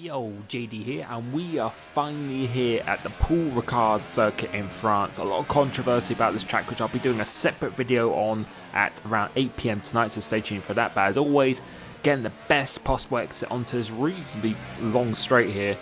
Yo, JD here, and we are finally here at the Ricard circuit in France. A lot of controversy about this track, which I'll be doing a separate video on at around 8 PM tonight, so stay tuned for that. But as always, getting the best possible exit onto this reasonably long straight here.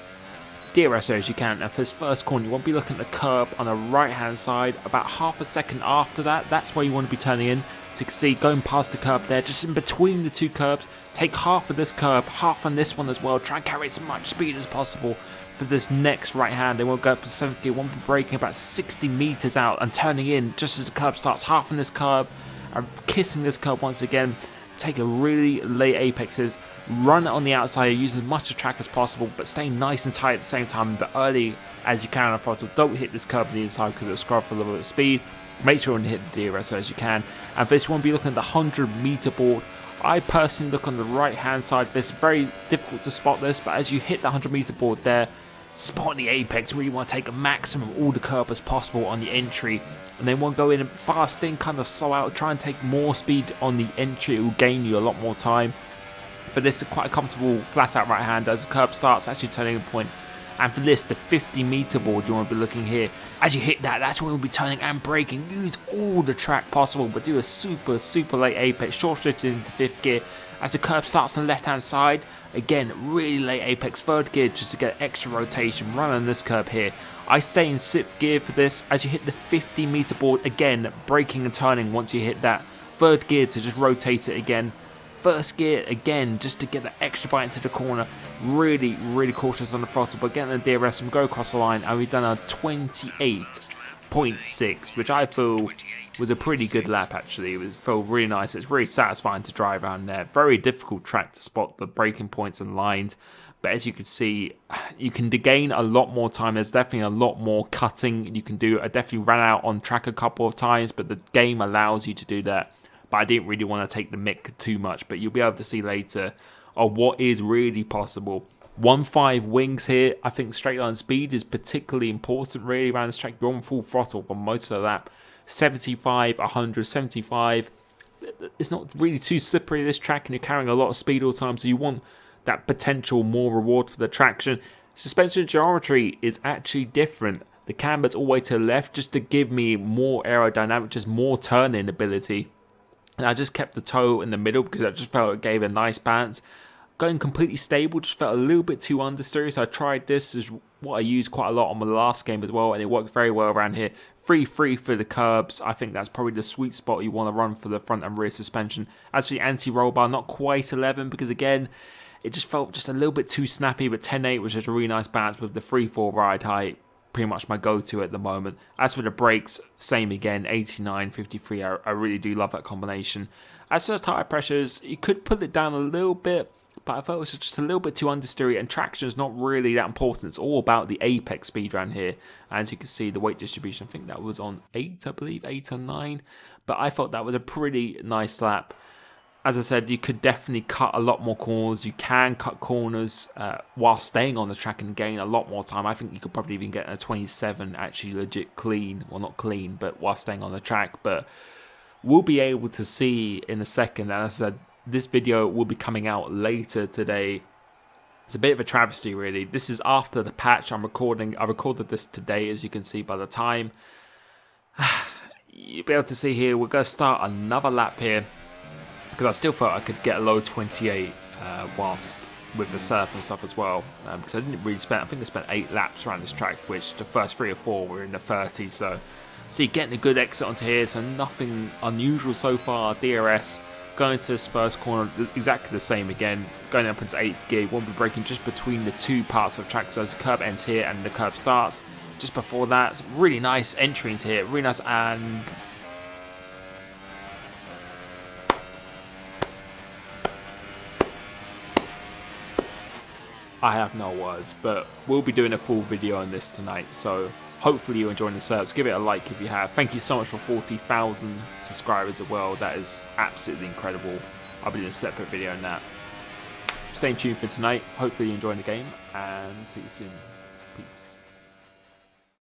DRS as you can, and for this first corner, you want to be looking at the curb on the right hand side. About half a second after that, that's where you want to be turning in. So you can see going past the curb there, just in between the two curbs. Take half of this curb, half on this one as well. Try and carry as much speed as possible for this next right hand. They won't go up to 7th gear, won't be braking about 60 meters out and turning in just as the curb starts. Half on this curb, and kissing this curb once again. Take a really late apexes, run it on the outside, use as much of the track as possible, but stay nice and tight at the same time, but early as you can on the throttle. Don't hit this curb on the inside because it'll scrub for a little bit of speed. Make sure you hit the DRS as you can. And for this, you want to be looking at the 100-meter board. I personally look on the right hand side. It's very difficult to spot this, but as you hit the 100-meter board there, spot the apex, really want to take a maximum of all the curb as possible on the entry. And then want to go in and fast in, kind of slow out, try and take more speed on the entry. It will gain you a lot more time. For this, quite a comfortable flat out right hand as the curb starts, actually turning point. And for this, the 50-meter board, you want to be looking here. As you hit that, that's when we'll be turning and braking. Use all the track possible, but do a super late apex, short shifted into 5th gear. As the curb starts on the left-hand side, again, really late apex, 3rd gear, just to get extra rotation. Run on this curb here. I stay in 6th gear for this. As you hit the 50-meter board, again, braking and turning once you hit that. 3rd gear to just rotate it again. 1st gear again, just to get the extra bite into the corner. Really cautious on the throttle, but getting the DRS and go across the line, and we've done a 28.6, which I feel was a pretty good lap actually. It felt really nice. It's really satisfying to drive around there. Very difficult track to spot the braking points and lines, but as you can see, you can gain a lot more time. There's definitely a lot more cutting you can do. I definitely ran out on track a couple of times, but the game allows you to do that. But I didn't really want to take the mick too much, but you'll be able to see later what is really possible. 1.5 wings here. I think straight line speed is particularly important really around this track. You're on full throttle for most of the lap. 75, 100, 75. It's not really too slippery this track, and you're carrying a lot of speed all the time, so you want that potential more reward for the traction. Suspension geometry is actually different. The camber's all the way to the left just to give me more aerodynamic, just more turning ability. And I just kept the toe in the middle because I just felt it gave a nice balance. Going completely stable just felt a little bit too understeer, so I tried this. This is what I used quite a lot on my last game as well, and it worked very well around here. Free for the curbs. I think that's probably the sweet spot you want to run for the front and rear suspension. As for the anti-roll bar, not quite 11 because again, it just felt just a little bit too snappy, but 10.8 was just a really nice balance with the free-fall ride height. Pretty much my go-to at the moment. As for the brakes, same again, 89, 53. I really do love that combination. As for the tire pressures, you could put it down a little bit, but I felt it was just a little bit too understeery, and traction is not really that important. It's all about the apex speed around here. As you can see, the weight distribution, I think that was on 8, I believe, 8 or 9. But I thought that was a pretty nice lap. As I said, you could definitely cut a lot more corners. You can cut corners while staying on the track and gain a lot more time. I think you could probably even get a 27 actually legit clean. Well, not clean, but while staying on the track. But we'll be able to see in a second. And as I said, this video will be coming out later today. It's a bit of a travesty, really. This is after the patch I'm recording. I recorded this today, as you can see by the time. You'll be able to see here, we're going to start another lap here. Because I still felt I could get a low 28 whilst with the surf and stuff as well. Because I didn't really spend, I think I spent 8 laps around this track, which the first 3 or 4 were in the 30s. So, see, getting a good exit onto here, so nothing unusual so far. DRS, going to this first corner, exactly the same again. Going up into 8th gear, won't be braking just between the two parts of the track. So as the curb ends here and the curb starts. Just before that, really nice entry into here, really nice, and I have no words, but we'll be doing a full video on this tonight, so hopefully you're enjoying the search. Give it a like if you have. Thank you so much for 40,000 subscribers as well. That is absolutely incredible. I'll be doing a separate video on that. Stay tuned for tonight. Hopefully you're enjoying the game, and see you soon. Peace.